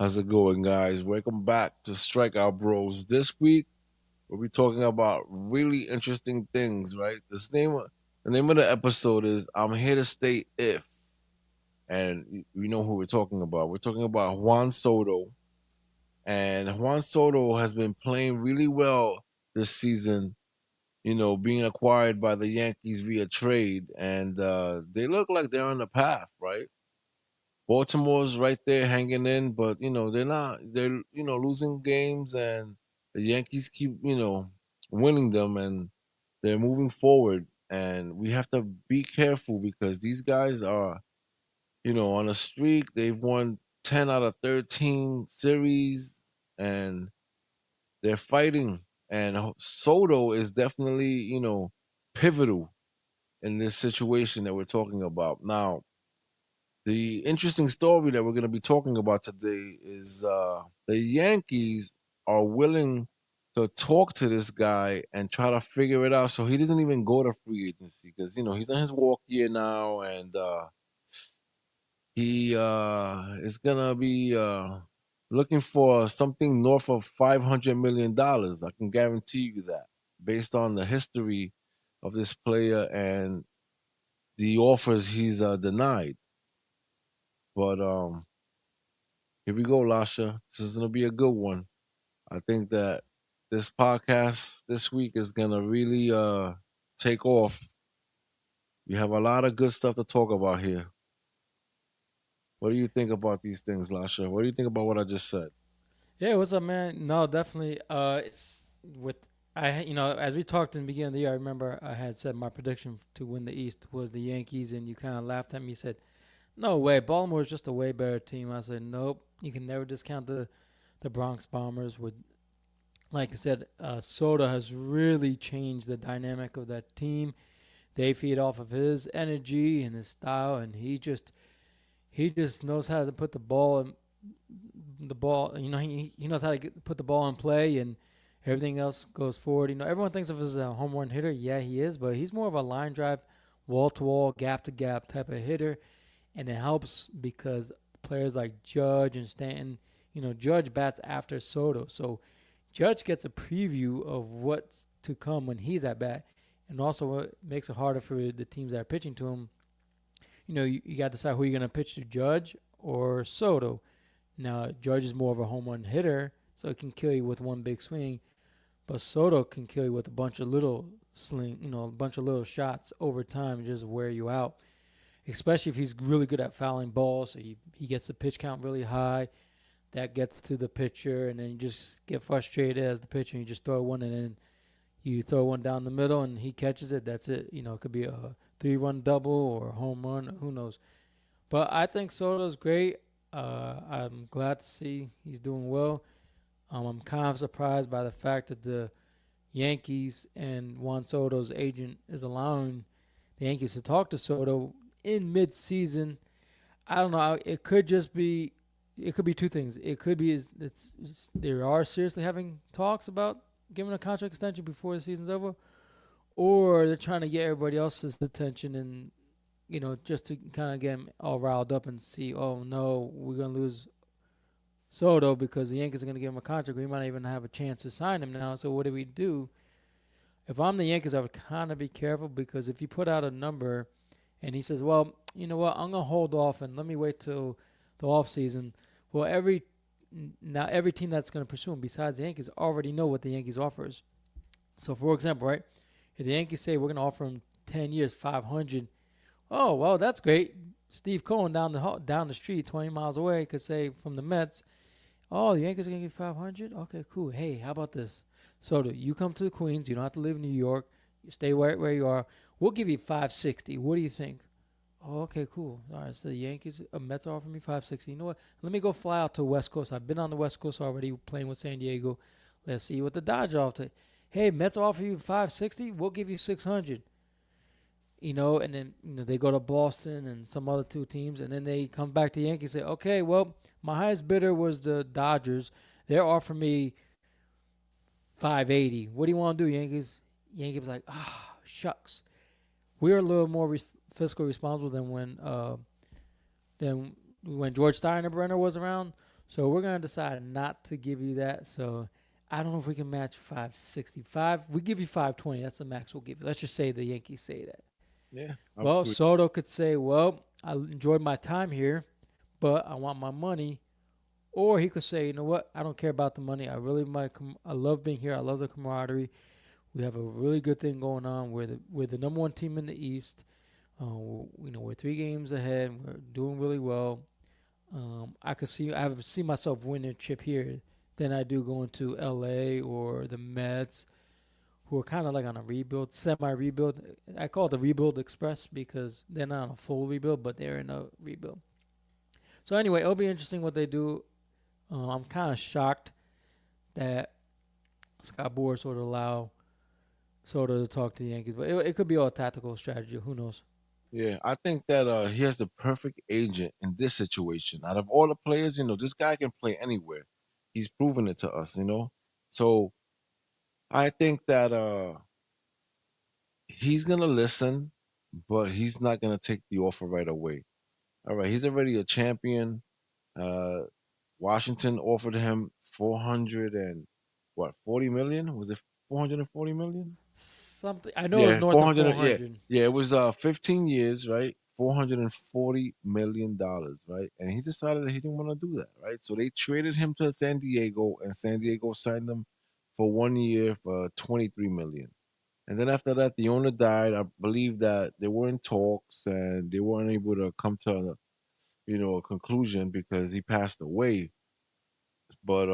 How's it going, guys? Welcome back to Strikeout Bros. This week, we'll be talking about really interesting things, right? The name of the episode is "I'm Here to Stay If," and you know who we're talking about. We're talking about Juan Soto, and Juan Soto has been playing really well this season. You know, being acquired by the Yankees via trade, and they look like they're on the path, right? Baltimore's right there hanging in, but they're not. They're losing games, and the Yankees keep winning them, and they're moving forward. And we have to be careful because these guys are on a streak. They've won 10 out of 13 series, and they're fighting. And Soto is definitely pivotal in this situation that we're talking about now. The interesting story that we're going to be talking about today is the Yankees are willing to talk to this guy and try to figure it out so he doesn't even go to free agency because he's in his walk year now, and he is going to be looking for something north of $500 million. I can guarantee you that, based on the history of this player and the offers he's denied. But here we go, Lasha. This is gonna be a good one. I think that this podcast this week is gonna really take off. We have a lot of good stuff to talk about here. What do you think about these things, Lasha? What do you think about what I just said? Yeah, what's up, man? No, definitely. It's with as we talked in the beginning of the year, I remember I had said my prediction to win the East was the Yankees, and you kind of laughed at me. Said, "No way, Baltimore is just a way better team." I said, "Nope, you can never discount the Bronx Bombers." With like I said, Soda has really changed the dynamic of that team. They feed off of his energy and his style, and he just knows how to put the ball. He knows how to put the ball in play, and everything else goes forward. Everyone thinks of him as a home run hitter. Yeah, he is, but he's more of a line drive, wall to wall, gap to gap type of hitter, and it helps because players like Judge and Stanton. Judge bats after Soto, so Judge gets a preview of what's to come when he's at bat, and also what makes it harder for the teams that are pitching to him. You got to decide who you're going to pitch to, Judge or Soto. Now, Judge is more of a home run hitter, so it can kill you with one big swing. But Soto can kill you with a bunch of little a bunch of little shots over time and just wear you out. Especially if he's really good at fouling balls, so he gets the pitch count really high. That gets to the pitcher, and then you just get frustrated as the pitcher, and you just throw one, and then you throw one down the middle, and he catches it. That's it. It could be a 3-run double or a home run. Who knows? But I think Soto's great. I'm glad to see he's doing well. I'm kind of surprised by the fact that the Yankees and Juan Soto's agent is allowing the Yankees to talk to Soto in mid-season. I don't know. It could be two things. It could be they are seriously having talks about giving a contract extension before the season's over, or they're trying to get everybody else's attention and just to kind of get them all riled up and see, oh no, we're gonna lose Soto because the Yankees are gonna give him a contract. We might not even have a chance to sign him now. So what do we do? If I'm the Yankees, I would kind of be careful because if you put out a number and he says, well, you know what, I'm gonna hold off and let me wait till the off season. Well, every team that's gonna pursue him besides the Yankees already know what the Yankees offers. So for example, right, if the Yankees say we're gonna offer him 10 years, 500. Oh, well, that's great. Steve Cohen down the street, 20 miles away, could say from the Mets, oh, the Yankees are going to get 500? Okay, cool. Hey, how about this? So you come to the Queens. You don't have to live in New York. You stay where you are. We'll give you 560. What do you think? Oh, okay, cool. All right, so the Yankees, Mets are offering me 560. You know what? Let me go fly out to West Coast. I've been on the West Coast already playing with San Diego. Let's see what the Dodgers offer. Hey, Mets offer you 560. We'll give you 600. And then they go to Boston and some other two teams, and then they come back to Yankees and say, okay, well, my highest bidder was the Dodgers. They're offering me 580. What do you want to do, Yankees? Yankees like, shucks. We're a little more fiscal responsible than when George Steinbrenner was around. So we're gonna decide not to give you that. So I don't know if we can match 565. We give you 520. That's the max we'll give you. Let's just say the Yankees say that. Yeah, I Well, agree. Soto could say, "Well, I enjoyed my time here, but I want my money." Or he could say, "You know what? I don't care about the money. I love being here. I love the camaraderie. We have a really good thing going on. We're the number one team in the East. We're 3 games ahead. We're doing really well. I have see myself winning a chip here than I do going to LA or the Mets, who are kind of like on a rebuild, semi rebuild. I call it the rebuild express because they're not on a full rebuild, but they're in a rebuild. So anyway, it'll be interesting what they do. I'm kind of shocked that Scott Boras would allow Soto to talk to the Yankees, but it could be all tactical strategy. Who knows? Yeah, I think that he has the perfect agent in this situation. Out of all the players, this guy can play anywhere. He's proven it to us. So I think that he's gonna listen, but he's not gonna take the offer right away. All right, he's already a champion. Uh, Washington offered him 400 and what 40 million? Was it 440 million? Something I know is Yeah, north four of hundred. Yeah, 400. yeah. It was 15 years, right? $440 million, right? And he decided that he didn't want to do that, right? So they traded him to San Diego, and San Diego signed him for 1 year for 23 million. And then after that, the owner died. I believe that they were in talks and they weren't able to come to a conclusion because he passed away. But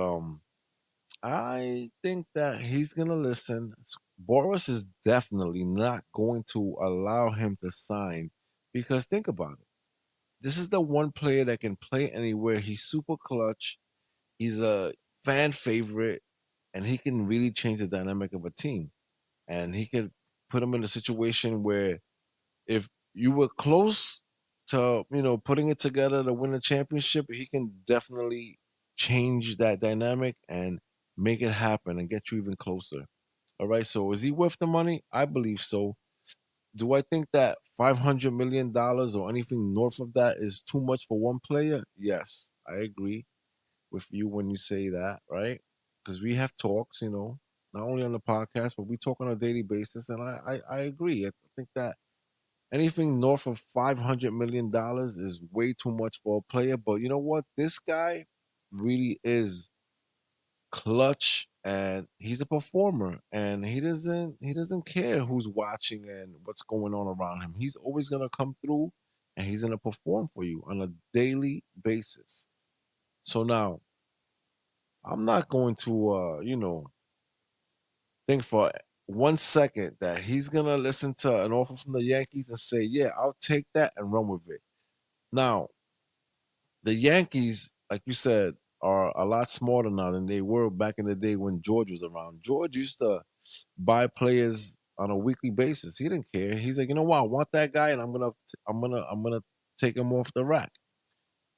I think that he's gonna listen. Boris is definitely not going to allow him to sign because think about it. This is the one player that can play anywhere. He's super clutch. He's a fan favorite, and he can really change the dynamic of a team. And he could put him in a situation where if you were close to putting it together to win a championship, he can definitely change that dynamic and make it happen and get you even closer. All right. So is he worth the money? I believe so. Do I think that $500 million or anything north of that is too much for one player? Yes, I agree with you when you say that, right? Because we have talks, not only on the podcast, but we talk on a daily basis, and I agree. I think that anything north of $500 million is way too much for a player. But you know what? This guy really is clutch and he's a performer and he doesn't care who's watching and what's going on around him. He's always gonna come through and he's gonna perform for you on a daily basis. So now I'm not going to think for 1 second that he's gonna listen to an offer from the Yankees and say, yeah, I'll take that and run with it. Now, the Yankees, like you said, are a lot smarter now than they were back in the day when George was around. George used to buy players on a weekly basis. He didn't care. He's like, you know what, I want that guy, and I'm gonna take him off the rack.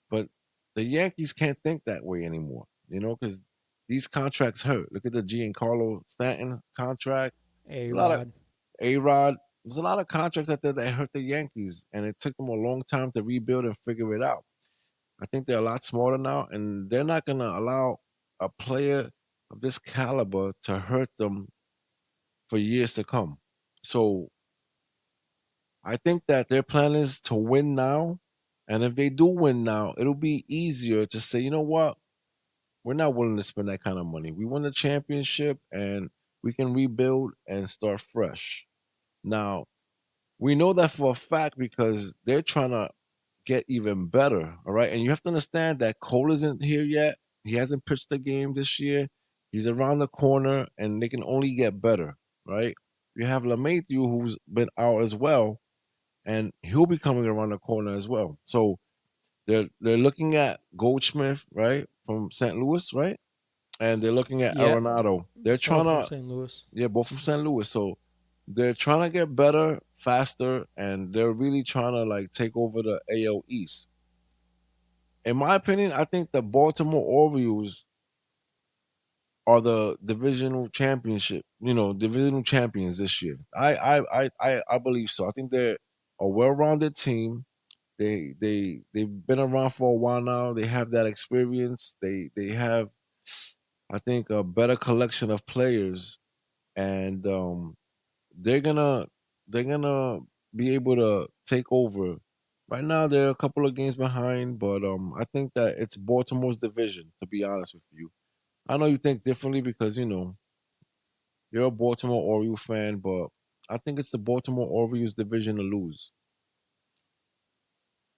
But the Yankees can't think that way anymore. Because these contracts hurt. Look at the Giancarlo Stanton contract. A A lot of Rod. A Rod. There's a lot of contracts out there that hurt the Yankees, and it took them a long time to rebuild and figure it out. I think they're a lot smarter now, and they're not going to allow a player of this caliber to hurt them for years to come. So I think that their plan is to win now. And if they do win now, it'll be easier to say, you know what? We're not willing to spend that kind of money. We won the championship and we can rebuild and start fresh. Now, we know that for a fact because they're trying to get even better. All right. And you have to understand that Cole isn't here yet. He hasn't pitched the game this year. He's around the corner and they can only get better. Right. You have LeMahieu who's been out as well. and he'll be coming around the corner as well. So they're looking at Goldsmith, right, from St. Louis, right, and they're looking at Yeah, Arenado. They're all trying from to, St. Louis. yeah, both from St. Louis. So they're trying to get better, faster, and they're really trying to like take over the AL East. In my opinion, I think the Baltimore Orioles are the divisional championship, divisional champions this year. I believe so. I think they're a well-rounded team. They've been around for a while now. They have that experience. They have, I think, a better collection of players, and they're gonna they're gonna be able to take over. Right now, they're a couple of games behind, but I think that it's Baltimore's division. To be honest with you, I know you think differently because you're a Baltimore Orioles fan, but I think it's the Baltimore Orioles division to lose.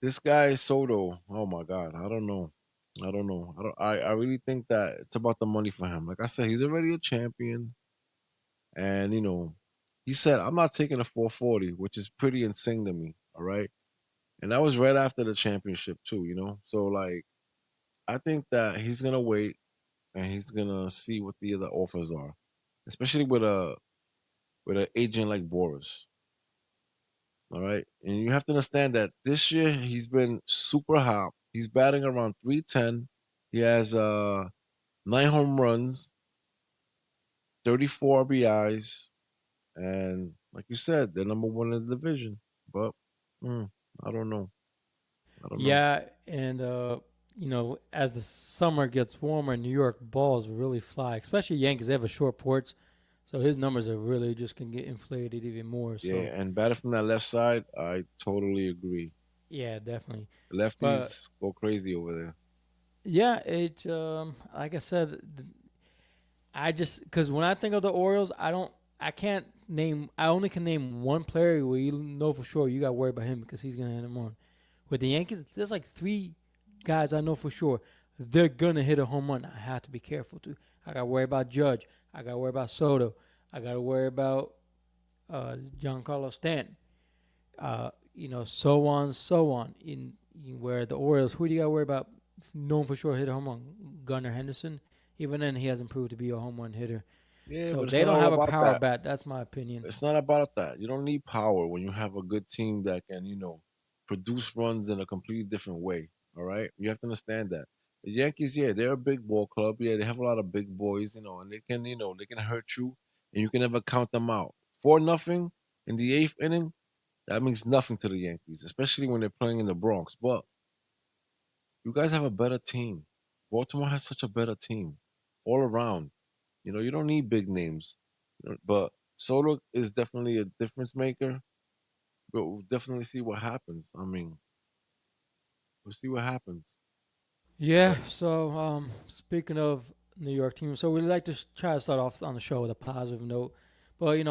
This guy Soto, oh my God, I don't know. I don't know. I really think that it's about the money for him. Like I said, he's already a champion. And he said, I'm not taking a 440, which is pretty insane to me. All right. And that was right after the championship too. So like I think that he's gonna wait and he's gonna see what the other offers are. Especially with an agent like Boris. All right. And you have to understand that this year he's been super hot. He's batting around 310. He has 9 home runs, 34 RBIs, and like you said, they're number one in the division. But I don't know. I don't know. Yeah, and as the summer gets warmer, New York balls really fly, especially Yankees. They have a short porch, so his numbers are really just gonna get inflated even more. Yeah, So and batting from that left side, I totally agree. yeah, definitely. But Lefties go crazy over there. yeah, it like I said, I just because when I think of the Orioles, I can't name. I only can name one player where you know for sure you got to worry about him because he's gonna hit him on. With the Yankees, there's like three guys I know for sure they're gonna hit a home run. I have to be careful too. I got to worry about Judge. I got to worry about Soto. I got to worry about Giancarlo Stanton. So on, so on. In where the Orioles, who do you got to worry about? Known for sure hit a home run. Gunnar Henderson. Even then, he hasn't proved to be a home run hitter. Yeah, So but it's they not don't all have a about power that. bat. That's my opinion. It's not about that. You don't need power when you have a good team that can, produce runs in a completely different way. All right, you have to understand that. The Yankees, yeah, they're a big ball club. Yeah, they have a lot of big boys, and they can hurt you, and you can never count them out. 4-0 in the eighth inning, that means nothing to the Yankees, especially when they're playing in the Bronx. But you guys have a better team. Baltimore has such a better team all around. You don't need big names, but Soto is definitely a difference maker. But we'll definitely see what happens. I mean, we'll see what happens. Yeah. But So speaking of New York team, so we like to try to start off on the show with a positive note. But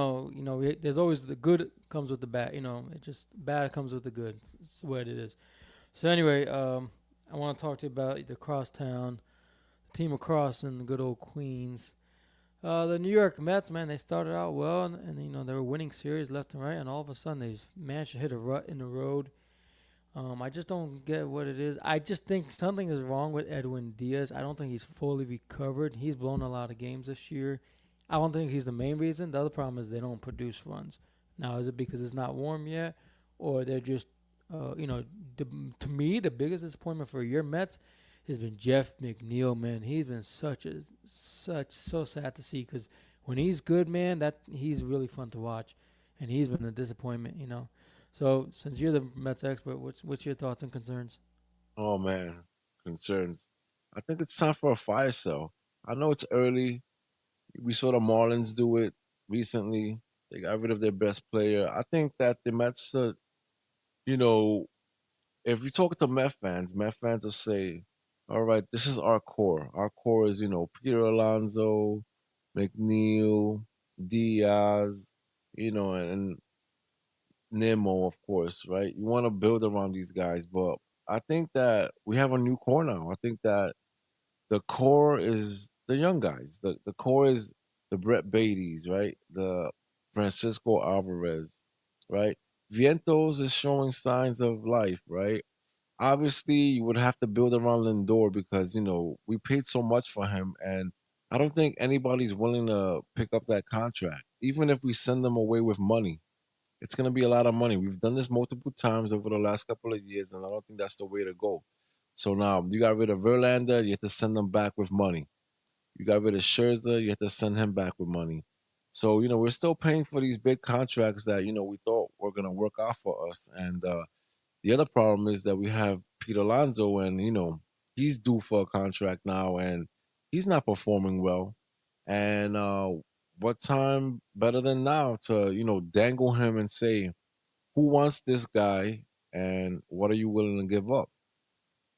there's always the good comes with the bad. It just bad comes with the good. It's what it is. So anyway, I want to talk to you about the crosstown team across in the good old Queens. The New York Mets, man, they started out well, and they were winning series left and right, and all of a sudden they managed to hit a rut in the road. I just don't get what it is. I just think something is wrong with Edwin Diaz. I don't think he's fully recovered. He's blown a lot of games this year. I don't think he's the main reason. The other problem is they don't produce runs. Now, is it because it's not warm yet, or they're just, the, to me, the biggest disappointment for your Mets has been Jeff McNeil. Man, he's been so sad to see because when he's good, man, that he's really fun to watch, and he's been a disappointment. So, since you're the Mets expert, what's your thoughts and concerns? oh man, concerns. I think it's time for a fire sale. I know it's early. We saw the Marlins do it recently. They got rid of their best player. I think that the Mets, you know, if you talk to Met fans will say, "All right, this is our core. Our core is Peter Alonso, McNeil, Diaz, and Nemo, of course, right? You want to build around these guys, but I think that we have a new core now. I think that the core is the young guys. The core is the Brett Beatties, right? The Francisco Alvarez, right? Vientos is showing signs of life, right? Obviously, you would have to build around Lindor because we paid so much for him, and I don't think anybody's willing to pick up that contract. Even if we send them away with money, it's going to be a lot of money. We've done this multiple times over the last couple of years, and I don't think that's the way to go. So now you got rid of Verlander, you have to send them back with money. You got rid of Scherzer, you have to send him back with money. So we're still paying for these big contracts that we thought were going to work out for us, and the other problem is that we have Pete Alonso, and he's due for a contract now, and he's not performing well. And what time better than now to dangle him and say, who wants this guy, and what are you willing to give up?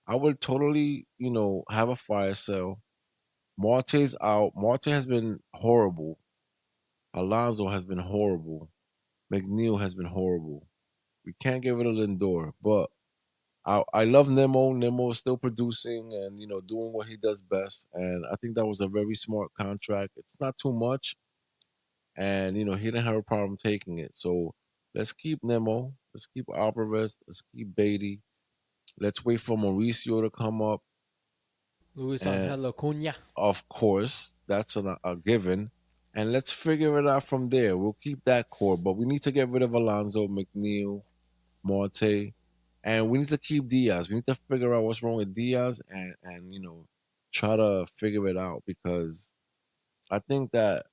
I would totally have a fire sale. Marte's out. Marte has been horrible. Alonso has been horrible. McNeil has been horrible. We can't get rid of Lindor, but I love Nemo. Nemo is still producing and doing what he does best. And I think that was a very smart contract. It's not too much, and he didn't have a problem taking it. So let's keep Nemo. Let's keep Alvarez. Let's keep Beatty. Let's wait for Mauricio to come up, Luis and Angel Acuna. of course that's a given. And let's figure it out from there. We'll keep that core, but we need to get rid of Alonso, McNeil, Marte, and we need to keep Diaz. We need to figure out what's wrong with Diaz and try to figure it out because I think that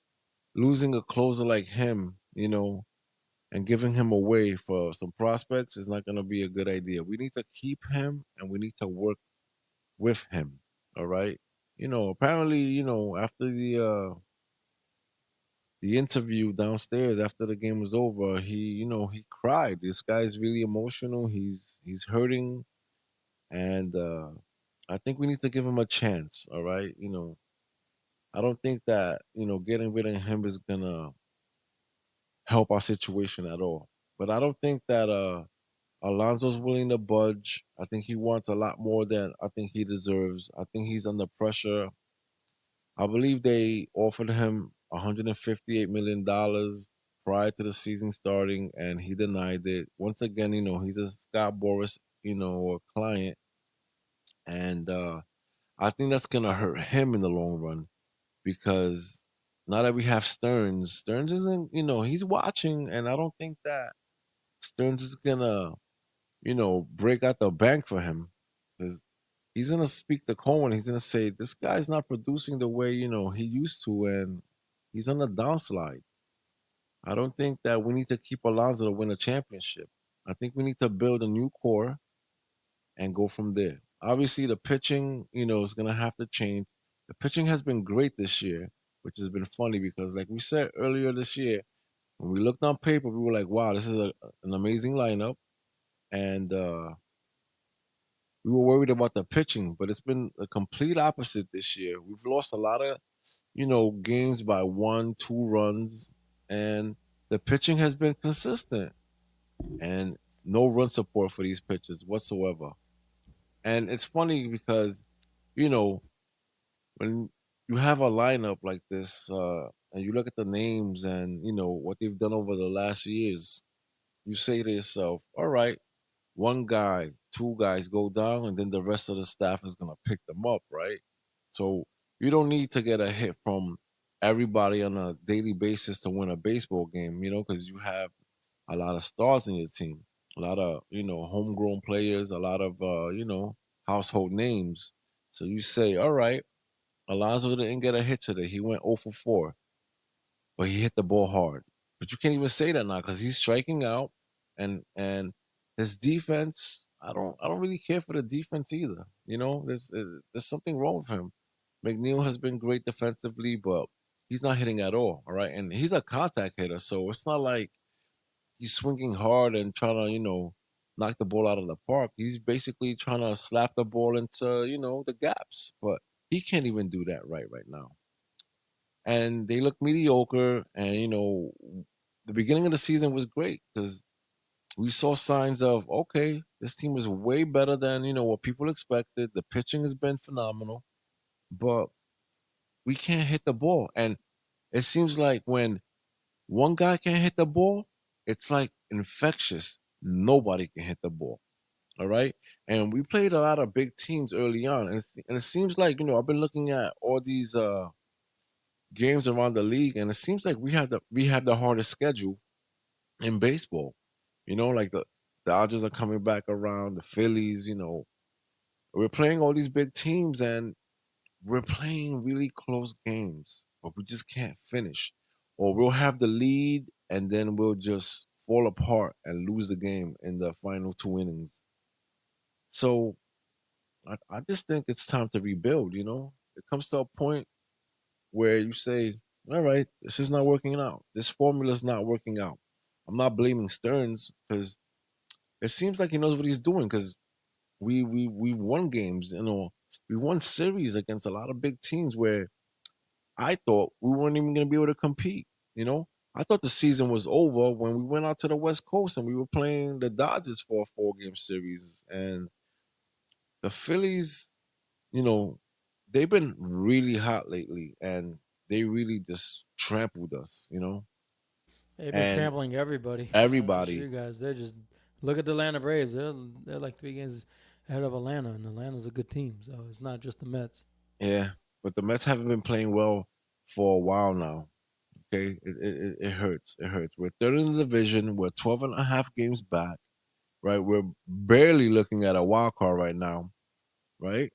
losing a closer like him, and giving him away for some prospects is not going to be a good idea. We need to keep him and we need to work with him. All right. Apparently, after the interview downstairs after the game was over, he cried. This guy's really emotional. He's hurting, and I think we need to give him a chance. All right, I don't think that getting rid of him is gonna help our situation at all. But I don't think that Alonso's willing to budge. I think he wants a lot more than I think he deserves. I think he's under pressure. I believe they offered him $158 million prior to the season starting, and he denied it. Once again, he's a Scott Boras, client, and I think that's gonna hurt him in the long run because now that we have Stearns, Stearns isn't, he's watching, and I don't think that Stearns is gonna, break out the bank for him because he's gonna speak to Cohen. He's gonna say this guy's not producing the way he used to, and he's on the downslide. I don't think that we need to keep Alonso to win a championship. I think we need to build a new core and go from there. Obviously, the pitching, is gonna have to change. The pitching has been great this year, which has been funny because, like we said earlier this year, when we looked on paper, we were like, "Wow, this is an amazing lineup," and we were worried about the pitching, but it's been a complete opposite this year. We've lost a lot of, games by 1, 2 runs, and the pitching has been consistent and no run support for these pitchers whatsoever. And it's funny because, you know, when you have a lineup like this, and you look at the names and, what they've done over the last years, you say to yourself, all right, one guy, two guys go down, and then the rest of the staff is gonna pick them up, right? So you don't need to get a hit from everybody on a daily basis to win a baseball game, because you have a lot of stars in your team, a lot of homegrown players, a lot of household names. So you say, all right, Alonso didn't get a hit today. He went 0 for 4, but he hit the ball hard. But you can't even say that now because he's striking out, and his defense. I don't really care for the defense either. There's something wrong with him. McNeil has been great defensively, but he's not hitting at all. All right, and he's a contact hitter, so it's not like he's swinging hard and trying to knock the ball out of the park. He's basically trying to slap the ball into the gaps, but he can't even do that right now, and they look mediocre. And the beginning of the season was great because we saw signs of okay, this team is way better than what people expected. The pitching has been phenomenal, but we can't hit the ball. And it seems like when one guy can't hit the ball, it's like infectious. Nobody can hit the ball. All right. And we played a lot of big teams early on. And it seems like, I've been looking at all these games around the league, and it seems like we have the hardest schedule in baseball. Like the Dodgers are coming back around, the Phillies, we're playing all these big teams and we're playing really close games, but we just can't finish. Or we'll have the lead and then we'll just fall apart and lose the game in the final two innings. So I just think it's time to rebuild. It comes to a point where you say, all right, this is not working out. This formula is not working out. I'm not blaming Stearns because it seems like he knows what he's doing because we've won games, we won series against a lot of big teams where I thought we weren't even going to be able to compete. You know, I thought the season was over when we went out to the West Coast and we were playing the Dodgers for a 4-game series, and the Phillies, you know, they've been really hot lately, and they really just trampled us. They've been And trampling everybody, not just everybody, you guys. They're just look at the Atlanta Braves. They're like 3 games ahead of Atlanta, and Atlanta's a good team. So it's not just the Mets. yeah, but the Mets haven't been playing well for a while now. Okay, it hurts. It hurts. We're third in the division. We're 12 and a half games back. Right, we're barely looking at a wild card right now. Right,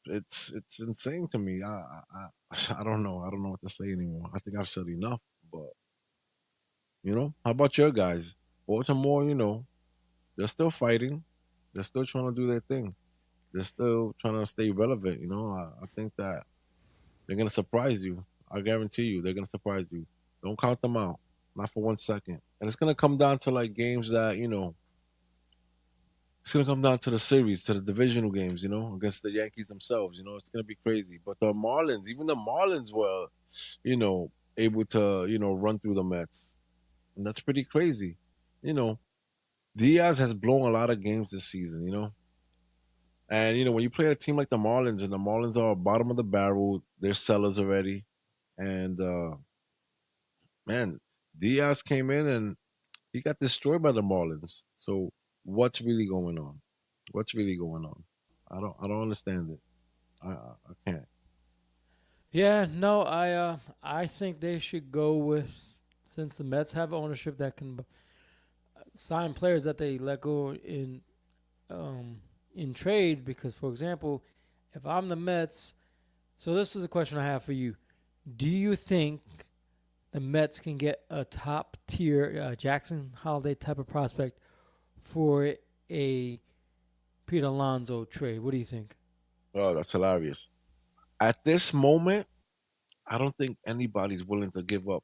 it's insane to me. I don't know. I don't know what to say anymore. I think I've said enough. But how about your guys? Baltimore, they're still fighting. They're still trying to do their thing. They're still trying to stay relevant. I think that they're gonna surprise you. I guarantee you, they're gonna surprise you. Don't count them out, not for 1 second. And it's gonna come down to like games that it's gonna come down to the series, to the divisional games, against the Yankees themselves. It's gonna be crazy. But the Marlins, even the Marlins were, able to, run through the Mets. And that's pretty crazy. You know, Diaz has blown a lot of games this season. And when you play a team like the Marlins, and the Marlins are bottom of the barrel, they're sellers already. And man, Diaz came in and he got destroyed by the Marlins. So what's really going on? What's really going on? I don't understand it. I can't. Yeah, no, I think they should go with, since the Mets have ownership that can sign players that they let go um, in trades. Because, for example, if I'm the Mets, so this is a question I have for you: do you think the Mets can get a top tier Jackson Holiday type of prospect for a Pete Alonso trade? What do you think? Oh, that's hilarious. At this moment, I don't think anybody's willing to give up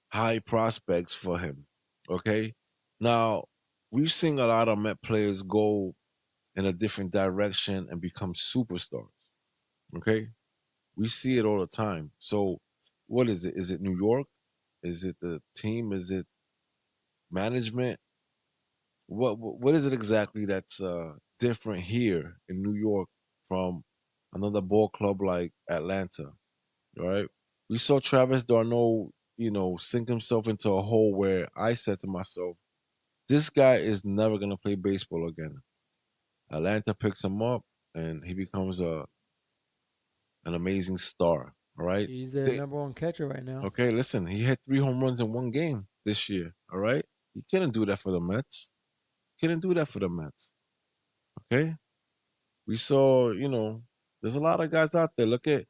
high prospects for him. Okay. Now, we've seen a lot of Met players go in a different direction and become superstars. Okay. We see it all the time. So, what is it? Is it New York? Is it the team? Is it management? What is it exactly that's different here in New York from another ball club like Atlanta? Right? We saw Travis Darno, sink himself into a hole where I said to myself, this guy is never gonna play baseball again. Atlanta picks him up and he becomes an amazing star. All right. He's their They, number one catcher right now. okay, listen, he hit 3 home runs in one game this year. All right. He couldn't do that for the Mets. Couldn't do that for the Mets. Okay. We saw, there's a lot of guys out there. Look at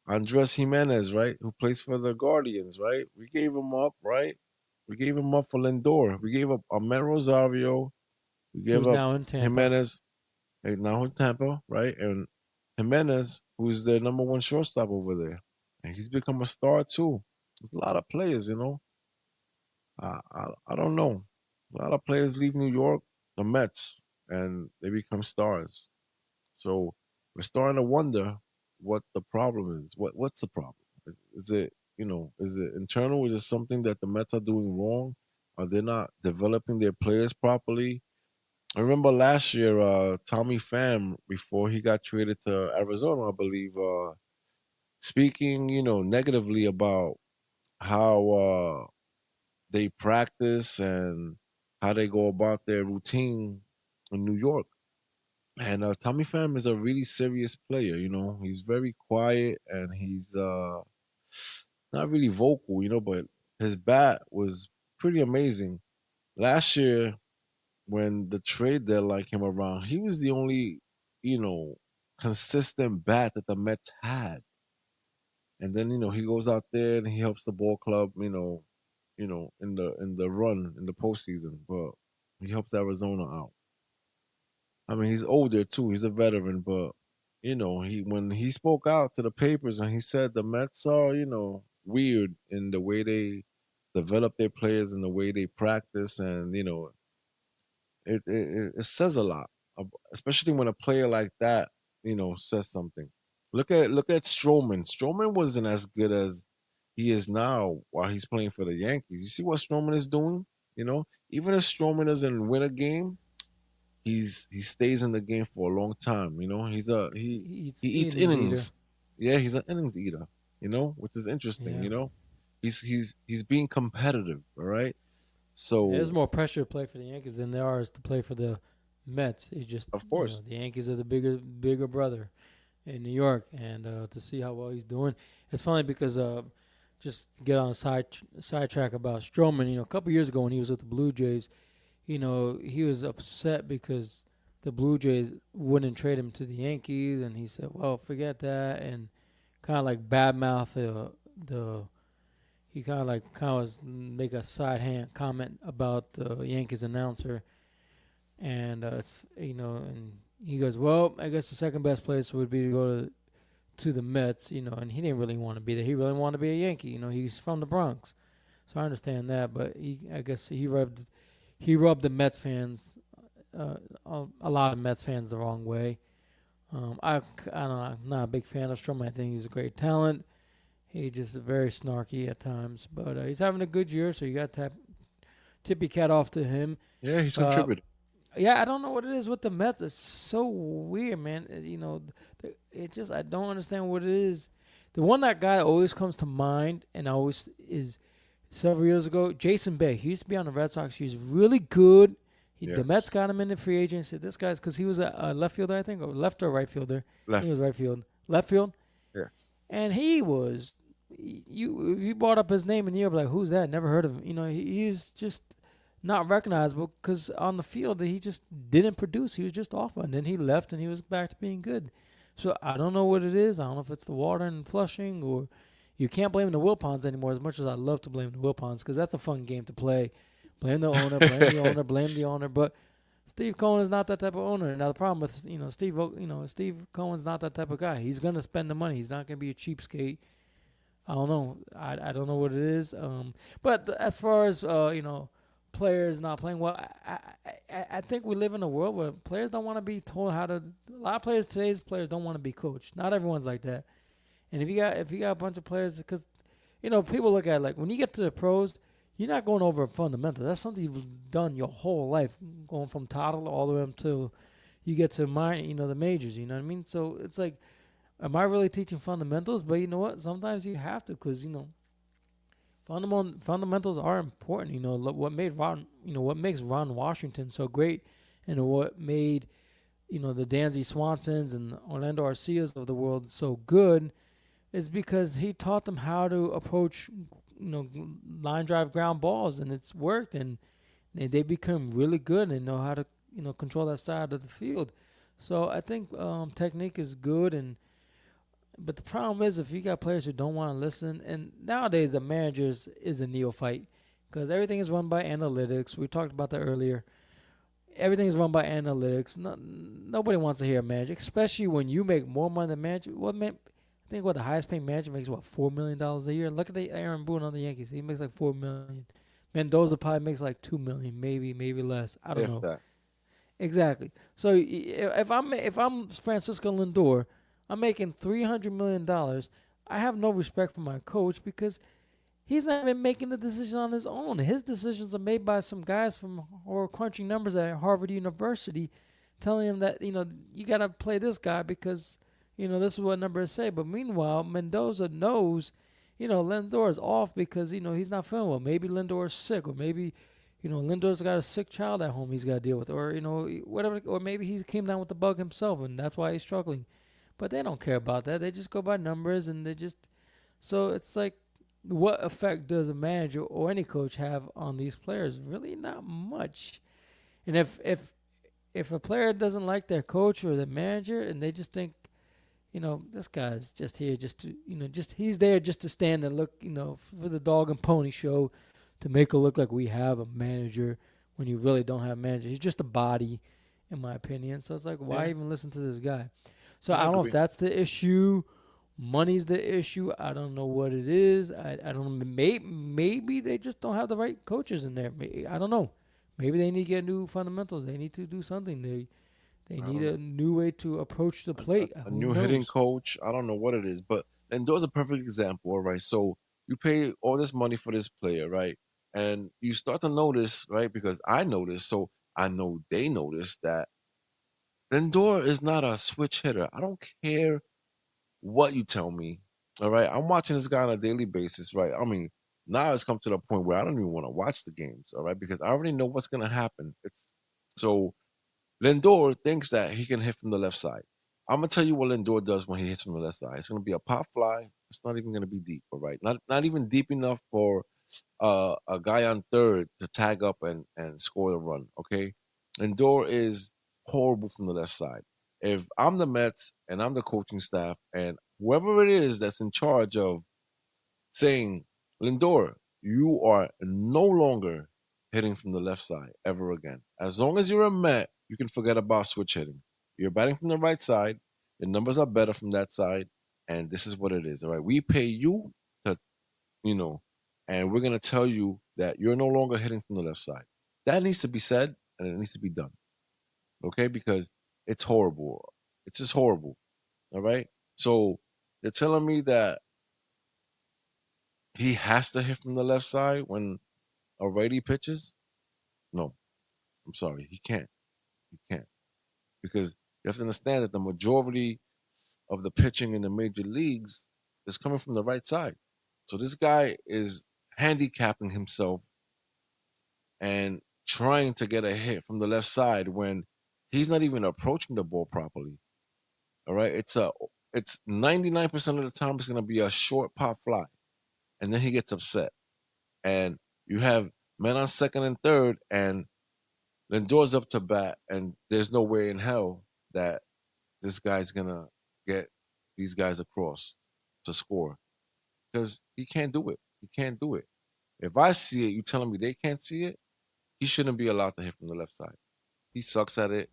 Andres Jimenez, right? Who plays for the Guardians, right? We gave him up, right? We gave him up for Lindor. We gave up Ahmed Rosario. We gave Who's up now in Tampa? Jimenez. And now he's Tampa, right? And Jimenez, who's the number one shortstop over there. And he's become a star too. There's a lot of players. I don't know. A lot of players leave New York, the Mets, and they become stars. So we're starting to wonder what the problem is. What's the problem? Is it is it internal? Is it something that the Mets are doing wrong? Are they not developing their players properly? I remember last year, Tommy Pham, before he got traded to Arizona, I believe, speaking negatively about how they practice and how they go about their routine in New York. And Tommy Pham is a really serious player. He's very quiet and he's not really vocal. But his bat was pretty amazing last year when the trade deadline came around. He was the only you know consistent bat that the Mets had. And then he goes out there and he helps the ball club. In the run in the postseason, but he helps Arizona out. I mean, he's older too. He's a veteran, but he when he spoke out to the papers and he said the Mets are weird in the way they develop their players and the way they practice, and it says a lot, especially when a player like that says something. Look at Stroman. Stroman wasn't as good as he is now while he's playing for the Yankees. You see what Stroman is doing? Even if Stroman doesn't win a game, he stays in the game for a long time. He He eats innings eater. innings. Yeah, he's an innings eater. Which is interesting. Yeah. He's being competitive. All right. There's So more pressure to play for the Yankees than there is to play for the Mets. It's just of course, the Yankees are the bigger brother in New York, and to see how well he's doing, it's funny because just to get on a sidetrack about Stroman. A couple years ago when he was with the Blue Jays, he was upset because the Blue Jays wouldn't trade him to the Yankees, and he said, "Well, forget that," and kind of like badmouth the he kind of was make a side hand comment about the Yankees announcer, and and he goes, "Well, I guess the second best place would be to go to the Mets," and he didn't really want to be there. He really wanted to be a Yankee. He's from the Bronx, so I understand that, but I guess he rubbed the Mets fans, a lot of Mets fans, the wrong way. I don't know. I'm not a big fan of Stroman. I think he's a great talent. He just very snarky at times, but he's having a good year, so you got to tip your cat off to him. yeah, he's Uh, contributing. yeah, I don't know what it is with the Mets. It's so weird, man. It just I don't understand what it is. The one that guy always comes to mind, and always is several years ago, Jason Bay. He used to be on the Red Sox. He was really good. The Mets Yes, got him in the free agency. This guy's because he was a left fielder, I think, or left or right fielder. He left. was right field, left field, Yes, and he was. You brought up his name and you're like, who's that? Never heard of him. He's just not recognizable because on the field he just didn't produce. He was just off, and then he left and he was back to being good. So I don't know what it is. I don't know if it's the water and Flushing, or you can't blame the Wilpons anymore. As much as I love to blame the Wilpons because that's a fun game to play. Blame the owner, blame the owner, blame the owner. But Steve Cohen is not that type of owner. Now the problem with Steve Cohen's not that type of guy. He's gonna spend the money. He's not gonna be a cheapskate. I don't know. I don't know what it is. But as far as players not playing well, I think we live in a world where players don't want to be told how to. A lot of today's players don't want to be coached. Not everyone's like that. And if you got a bunch of players, because people look at it like when you get to the pros, you're not going over fundamentals. That's something you've done your whole life, going from toddler all the way up until you get to the majors. You know what I mean? So it's like, am I really teaching fundamentals? But you know what? Sometimes you have to, because fundamentals are important. What makes Ron Washington so great, and what made the Dansby Swansons and Orlando Arcias of the world so good, is because he taught them how to approach line drive ground balls, and it's worked, and they become really good and know how to control that side of the field. So I think technique is good, but the problem is if you got players who don't want to listen, and nowadays the managers is a neophyte because everything is run by analytics. We talked about that earlier. Everything is run by analytics. Nobody wants to hear a manager, especially when you make more money than manager. I think the highest paid manager makes $4 million a year. Look at the Aaron Boone on the Yankees. He makes like $4 million. Mendoza probably makes like $2 million, maybe less. I don't if know. that. Exactly. So if I'm Francisco Lindor, I'm making $300 million. I have no respect for my coach because he's not even making the decision on his own. His decisions are made by some guys from or crunching numbers at Harvard University, telling him that you gotta play this guy because this is what numbers say. But meanwhile, Mendoza knows Lindor is off because he's not feeling well. Maybe Lindor is sick, or maybe Lindor's got a sick child at home he's got to deal with, or whatever, or maybe he came down with the bug himself and that's why he's struggling. But they don't care about that. They just go by numbers and they just so it's like, what effect does a manager or any coach have on these players? Really, not much. And if a player doesn't like their coach or the manager, and they just think, this guy's just here just to, just he's there just to stand and look, for the dog and pony show, to make it look like we have a manager when you really don't have a manager. He's just a body, in my opinion. So it's like, why Yeah, even listen to this guy? So I I don't know if agree. that's the issue. Money's the issue. I don't know what it is. I don't know. Maybe they just don't have the right coaches in there. I don't know. Maybe they need to get new fundamentals. They need to do something. They I need don't know. a new way to approach the plate. A Who new hitting knows? coach. I don't know what it is, but Lindor's a perfect example. All right, so you pay all this money for this player, right? And you start to notice, right? Because I noticed, so I know they noticed that Lindor is not a switch hitter. I don't care what you tell me. All right. I'm watching this guy on a daily basis, right? I mean, now it's come to the point where I don't even want to watch the games, all right, because I already know what's gonna happen. It's so Lindor thinks that he can hit from the left side. I'm gonna tell you what Lindor does when he hits from the left side. It's gonna be a pop fly. It's not even gonna be deep, all right? Not even deep enough for a guy on third to tag up and score the run. Okay, Lindor is horrible from the left side. If I'm the Mets and I'm the coaching staff and whoever it is that's in charge of saying, Lindor, you are no longer hitting from the left side ever again. As long as you're a Met, you can forget about switch hitting. You're batting from the right side. Your numbers are better from that side, and this is what it is. All right, we pay you to you know, and we're gonna tell you that you're no longer hitting from the left side. That needs to be said and it needs to be done. Okay, because it's horrible. It's just horrible. All right. So you're telling me that he has to hit from the left side when a righty pitches? No, I'm sorry, he can't. He can't because you have to understand that the majority of the pitching in the major leagues is coming from the right side. So this guy is handicapping himself and trying to get a hit from the left side when he's not even approaching the ball properly. All right, it's 99% of the time it's gonna be a short pop fly, and then he gets upset, and you have men on second and third, and Lindor's up to bat, and there's no way in hell that this guy's gonna get these guys across to score because he can't do it. He can't do it. If I see it, you telling me they can't see it? He shouldn't be allowed to hit from the left side. He sucks at it,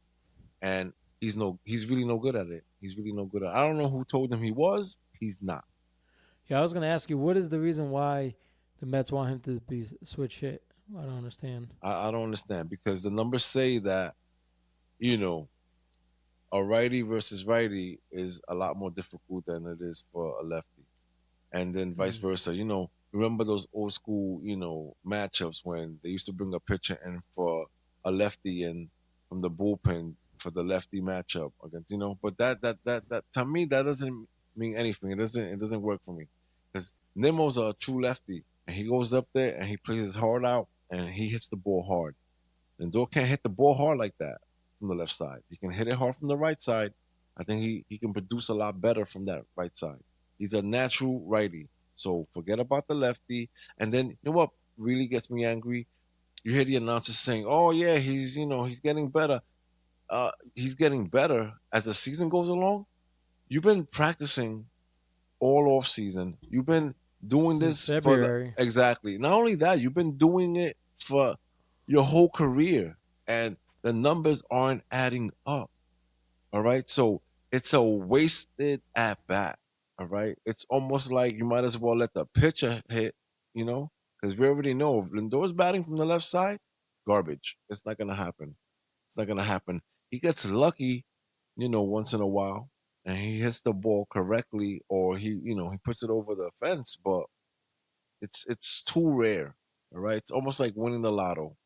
and he's really no good at it. He's really no good at it. I don't know who told him he was. He's not. Yeah, I was gonna ask you, what is the reason why the Mets want him to be switch hit? I don't understand. I don't understand because the numbers say that you know a righty versus righty is a lot more difficult than it is for a lefty, and then vice Mm. versa. Remember those old school matchups when they used to bring a pitcher in for a lefty and from the bullpen for the lefty matchup against but that to me that doesn't mean anything. It doesn't work for me because Nemo's a true lefty and he goes up there and he plays his heart out and he hits the ball hard. And Lindor can't hit the ball hard like that from the left side. He can hit it hard from the right side. I think he can produce a lot better from that right side. He's a natural righty. So forget about the lefty. And then you know what really gets me angry? You hear the announcers saying, "Oh yeah, he's getting better." He's getting better as the season goes along. You've been practicing all off season. You've been doing Since this for the February. exactly. Not only that, you've been doing it for your whole career, and the numbers aren't adding up. All right, so it's a wasted at bat. All right, it's almost like you might as well let the pitcher hit. Because we already know if Lindor's batting from the left side, garbage. It's not gonna happen. It's not gonna happen. He gets lucky, once in a while, and he hits the ball correctly, or he puts it over the fence. But it's too rare. All right, it's almost like winning the lotto.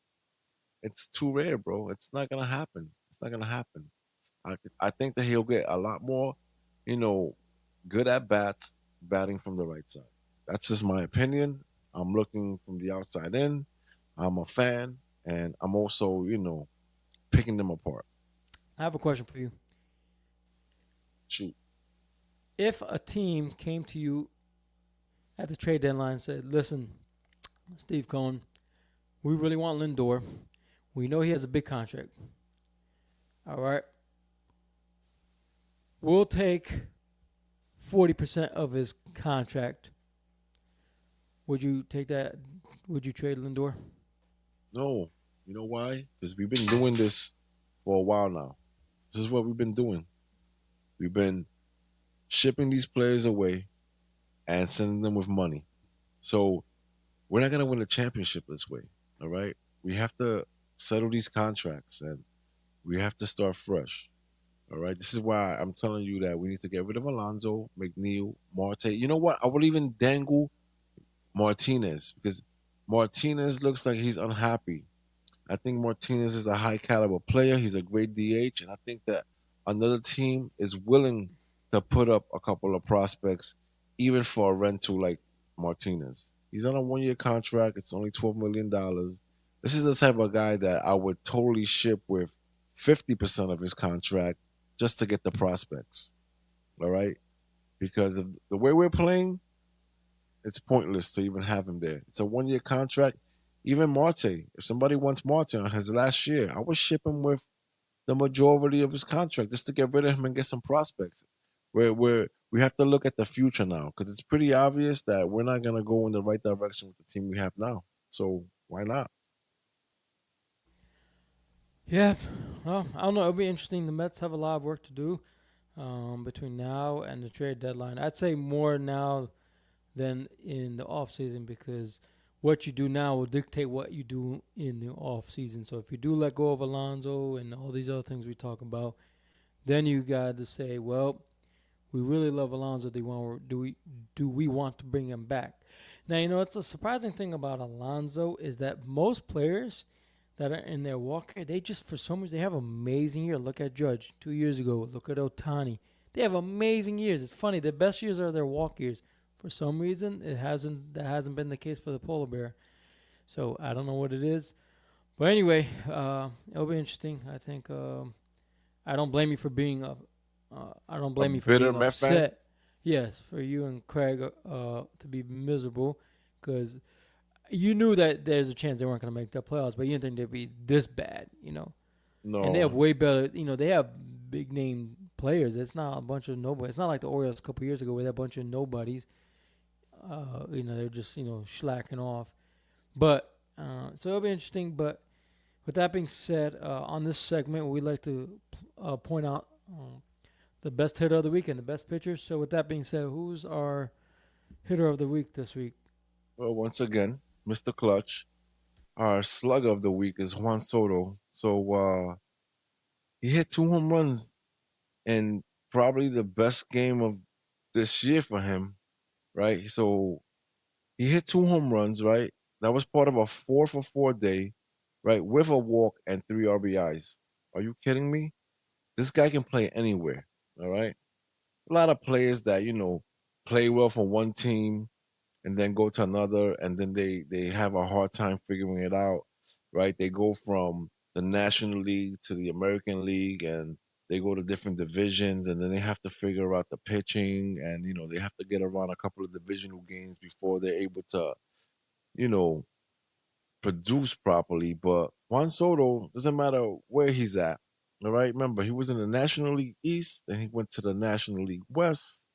It's too rare, bro. It's not gonna happen. It's not gonna happen. I think that he'll get a lot more, you know, good at bats batting from the right side. That's just my opinion. I'm looking from the outside in. I'm a fan, and I'm also, picking them apart. I have a question for you. Shoot. If a team came to you at the trade deadline and said, "Listen, Steve Cohen, we really want Lindor. We know he has a big contract. All right, we'll take 40% of his contract." Would you take that? Would you trade Lindor? No, you know why? Because we've been doing this for a while now. This is what we've been doing. We've been shipping these players away and sending them with money. So we're not gonna win a championship this way. All right. We have to settle these contracts and we have to start fresh. All right. This is why I'm telling you that we need to get rid of Alonso, McNeil, Marte. You know what? I would even dangle Martinez because Martinez looks like he's unhappy. I think Martinez is a high caliber player. He's a great DH, and I think that another team is willing to put up a couple of prospects, even for a rental like Martinez. He's on a 1 year contract. It's only $12 million. This is the type of guy that I would totally ship with 50% of his contract just to get the prospects. All right, because of the way we're playing, it's pointless to even have him there. It's a 1 year contract. Even Marte, if somebody wants Marte on his last year, I would ship him with the majority of his contract just to get rid of him and get some prospects. We have to look at the future now because it's pretty obvious that we're not gonna go in the right direction with the team we have now. So why not? Yeah. Well, I don't know. It'll be interesting. The Mets have a lot of work to do between now and the trade deadline. I'd say more now than in the off season because what you do now will dictate what you do in the off season. So if you do let go of Alonso and all these other things we talk about, then you got to say, well, we really love Alonso. Do we want to bring him back? Now you know it's a surprising thing about Alonso is that most players that are in their walker, they just for some reason they have amazing year. Look at Judge 2 years ago. Look at Otani. They have amazing years. It's funny. The best years are their walk years. For some reason, that hasn't been the case for the polar bear. So I don't know what it is. But anyway, it'll be interesting. I think I don't blame you for being I don't A blame you for bitter being Met fan? upset. Yes, for you and Craig to be miserable because you knew that there's a chance they weren't going to make the playoffs, but you didn't think they'd be this bad, you know. And they have No, way better, they have big name players. It's not a bunch of nobodies. It's not like the Orioles a couple years ago where they had a bunch of nobodies. They're just slacking off. But so it'll be interesting. But with that being said, on this segment, we like to point out the best hitter of the week and the best pitcher. So with that being said, who's our hitter of the week this week? well, once again, Mr. Clutch. Our slugger of the week is Juan Soto. So he hit 2 home runs in probably the best game of this year for him, right? So he hit 2 home runs, right? That was part of a 4 for 4 day, right? With a walk and 3 RBIs. Are you kidding me? This guy can play anywhere, all right? A lot of players that, play well for one team and then go to another and then they have a hard time figuring it out, right? They go from the National League to the American League and they go to different divisions and then they have to figure out the pitching and they have to get around a couple of divisional games before they're able to, you know, produce properly. But Juan Soto doesn't matter where he's at. All right. Remember, he was in the National League East, then he went to the National League West,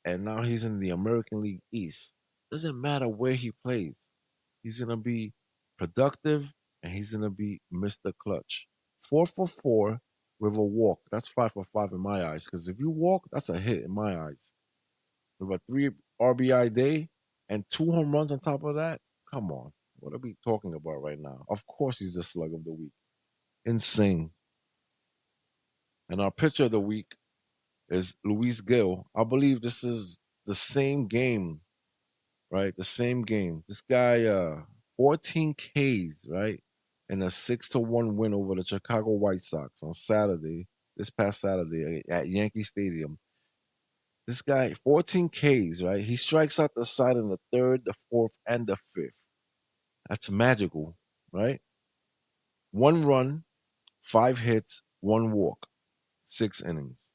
and now he's in the American League East. Doesn't matter where he plays. He's gonna be productive and he's gonna be Mr. Clutch. 4 for 4 with a walk. That's 5 for 5 in my eyes. Because if you walk, that's a hit in my eyes. With a 3 RBI day and 2 home runs on top of that, come on. What are we talking about right now? Of course he's the slug of the week. Insane. And our pitcher of the week is Luis Gil. I believe this is the same game, right? The same game. This guy, 14 Ks, right? And a 6-1 win over the Chicago White Sox on Saturday, this past Saturday at Yankee Stadium. This guy, 14 Ks, right? He strikes out the side in the third, the fourth, and the fifth. That's magical, right? One run, five hits, one walk, 6 innings.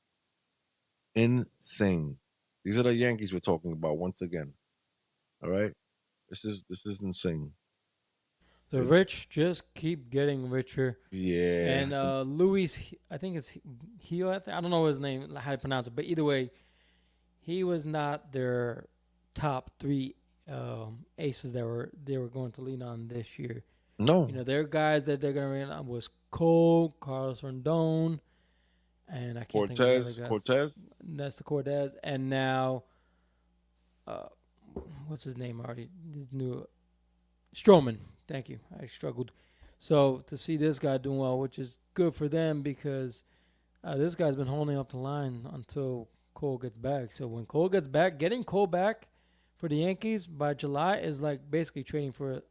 Insane. These are the Yankees we're talking about once again. All right. This is insane. The It's, rich just keep getting richer. yeah. And Luis, I think it's Hio. I don't know his name, how to pronounce it, but either way, he was not their top three aces that they were going to lean on this year. No. Their guys that they're going to lean on was Cole, Carlos Rendon, and I can't think of the other Cortez. guys. Cortez. Nestor Cortez, and now uh, what's his name already? This new Stroman. Thank you. I struggled. So to see this guy doing well, which is good for them because this guy's been holding up the line until Cole gets back. So when Cole gets back, getting Cole back for the Yankees by July is like basically trading for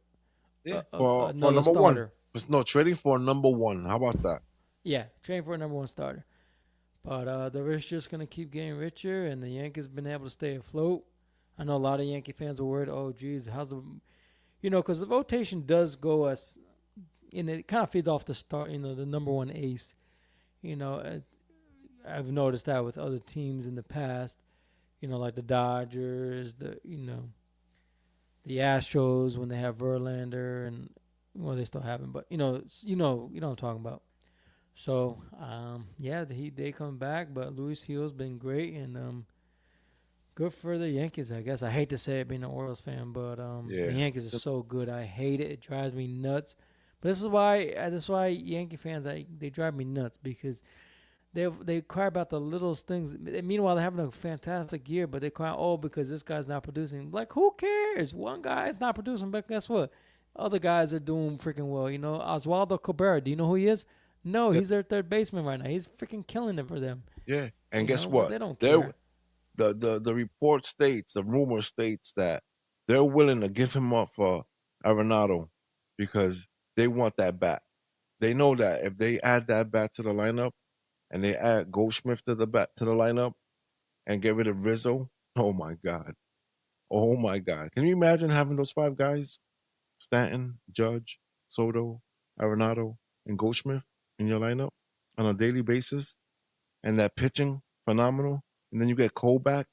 Yeah. For another number one. starter. But no, trading for number one. How about that? Yeah, trading for a number one starter. But the rich just gonna keep getting richer, and the Yankees been able to stay afloat. I know a lot of Yankee fans are worried. Oh, geez, how's the because the rotation does go as, and it kind of feeds off the start. The number one ace. You know, I've noticed that with other teams in the past. Like the Dodgers, the Astros when they have Verlander, and well, they still have him, but what I'm talking about. So yeah, they come back, but Luis Hill's been great, and good for the Yankees, I guess. I hate to say it being an Orioles fan, but the Yeah. Yankees are so good. I hate it. It drives me nuts. But this is why Yankee fans they drive me nuts because they cry about the littlest things. Meanwhile, they're having a fantastic year, but they cry, oh, because this guy's not producing. Like, who cares? One guy's not producing, but guess what? Other guys are doing freaking well. Oswaldo Cabrera. Do you know who he is? No, Yeah. he's their third baseman right now. He's freaking killing it for them. Yeah. And guess But what? they don't They're care. the report states, the rumor states that they're willing to give him up for Arenado because they want that bat. They know that if they add that bat to the lineup and they add Goldschmidt to the bat to the lineup and get rid of Rizzo, oh my god, oh my god! Can you imagine having those five guys: Stanton, Judge, Soto, Arenado, and Goldschmidt in your lineup on a daily basis, and that pitching phenomenal, and then you get Cole back,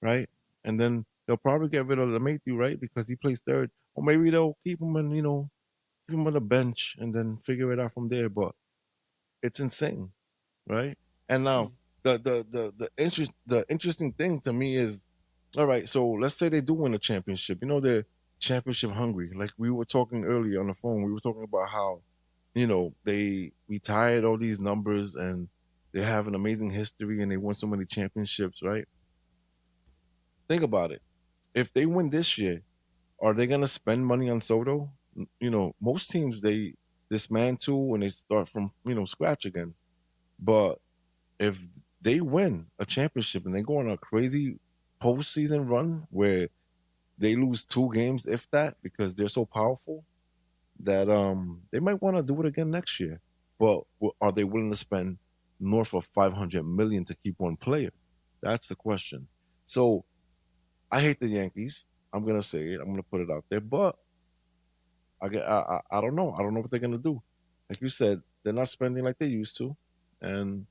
right? And then they'll probably get rid of LeMahieu, right? Because he plays third. Or maybe they'll keep him and, keep him on the bench and then figure it out from there. But it's insane, right? And now Mm. the interesting thing to me is, all right, so let's say they do win a championship. They're championship hungry. Like we were talking earlier on the phone, we were talking about how, they retired all these numbers and they have an amazing history and they won so many championships, right? Think about it. If they win this year, are they gonna spend money on Soto? Most teams they dismantle and they start from scratch again. But if they win a championship and they go on a crazy postseason run where they lose 2 games, if that, because they're so powerful that they might want to do it again next year. But are they willing to spend north of 500 million to keep one player? That's the question. So I hate the Yankees. I'm gonna say it. I'm gonna put it out there. But I don't know. I don't know what they're gonna do. Like you said, they're not spending like they used to, and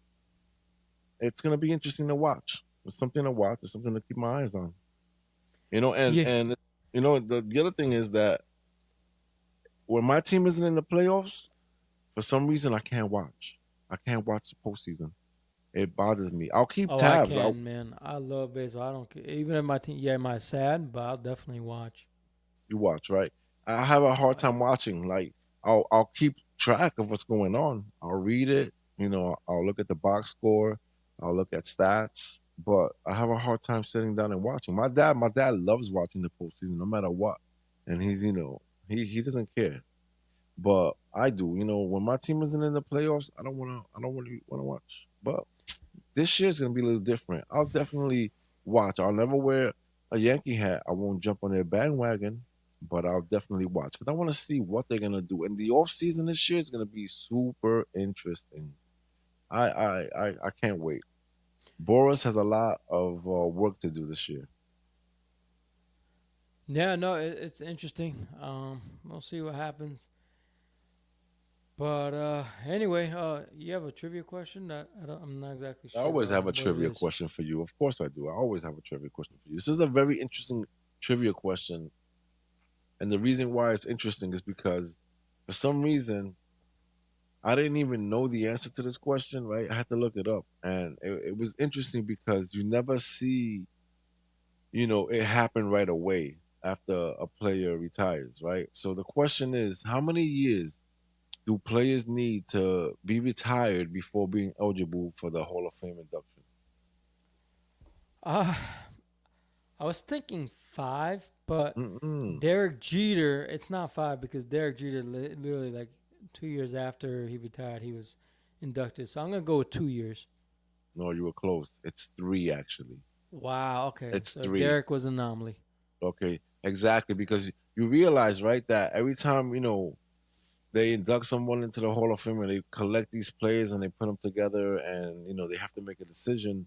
it's gonna be interesting to watch. It's something to watch. It's something to keep my eyes on. And Yeah. the other thing is that when my team isn't in the playoffs, for some reason I can't watch. I can't watch the postseason. It bothers me. I'll keep Oh, I tabs. I'll can, man. I love baseball. I don't care. Even if my team, yeah, my sad, but I'll definitely watch. You watch, right? I have a hard Oh yeah. time watching. Like I'll keep track of what's going on. I'll read it. I'll look at the box score. I'll look at stats. But I have a hard time sitting down and watching. My dad loves watching the postseason, no matter what, and he doesn't care. But I do. When my team isn't in the playoffs, I don't really want to watch. But this year's gonna be a little different. I'll definitely watch. I'll never wear a Yankee hat. I won't jump on their bandwagon, but I'll definitely watch because I want to see what they're gonna do. And the off season this year is gonna be super interesting. I can't wait. Boris has a lot of work to do this year. Yeah, no, it's interesting. We'll see what happens. But anyway, you have a trivia question that I'm not exactly I sure always have a what it trivia is. question for you. Of course I do. I always have a trivia question for you. This is a very interesting trivia question. And the reason why it's interesting is because for some reason I didn't even know the answer to this question, right? I had to look it up. And it was interesting because you never see, it happen right away after a player retires, right? So the question is, how many years do players need to be retired before being eligible for the Hall of Fame induction? Uh, I was thinking five, but Mm-mm. Derek Jeter, it's not five because Derek Jeter literally like 2 years after he retired, he was inducted. So I'm gonna go with 2 years. No, you were close. It's three, actually. Wow. Okay. It's So three. Derek was an anomaly. Okay, exactly. Because you realize, right, that every time, they induct someone into the Hall of Fame and they collect these players and they put them together and, they have to make a decision,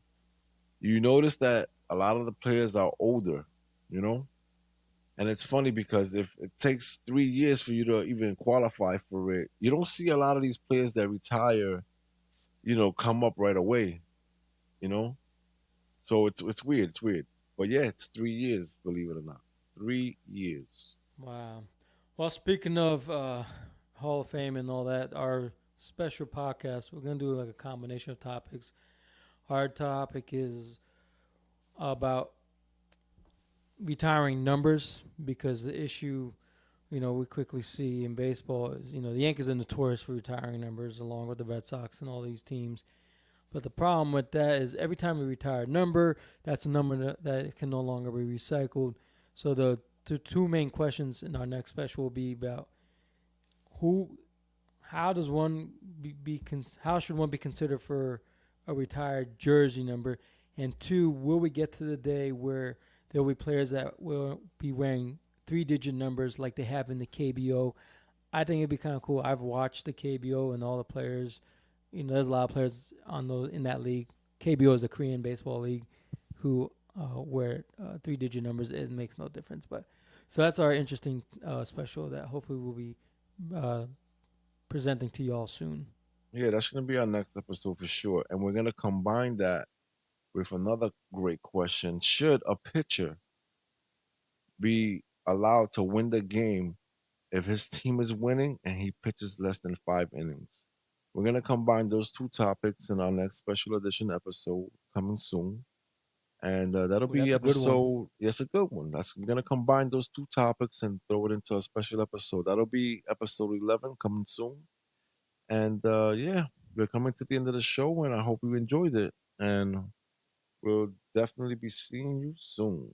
you notice that a lot of the players are older, you know? And it's funny because if it takes 3 years for you to even qualify for it, you don't see a lot of these players that retire, come up right away, you know? So it's weird. It's weird. But yeah, it's 3 years, believe it or not. 3 years. Wow. Well, speaking of Hall of Fame and all that, our special podcast, we're gonna do like a combination of topics. Our topic is about retiring numbers because the issue, we quickly see in baseball is, the Yankees are notorious for retiring numbers along with the Red Sox and all these teams. But the problem with that is every time we retire a number, that's a number that can no longer be recycled. So the two main questions in our next special will be about who, how does one how should one be considered for a retired jersey number, and two, will we get to the day where there will be players that will be wearing three-digit numbers like they have in the KBO? I think it'd be kind of cool. I've watched the KBO and all the players. There's a lot of players on those in that league. KBO is the Korean baseball league who wear three-digit numbers. It makes no difference. But so that's our interesting special that hopefully we'll be uh, presenting to y'all soon. Yeah, that's going to be our next episode for sure. And we're going to combine that with another great question. Should a pitcher be allowed to win the game if his team is winning and he pitches less than 5 innings? We're going to combine those two topics in our next special edition episode coming soon. And that'll Ooh, be that's a good one. episode, yes, a good one. We're going to combine those two topics and throw it into a special episode. That'll be episode 11 coming soon. And yeah, we're coming to the end of the show, and I hope you enjoyed it. And we'll definitely be seeing you soon.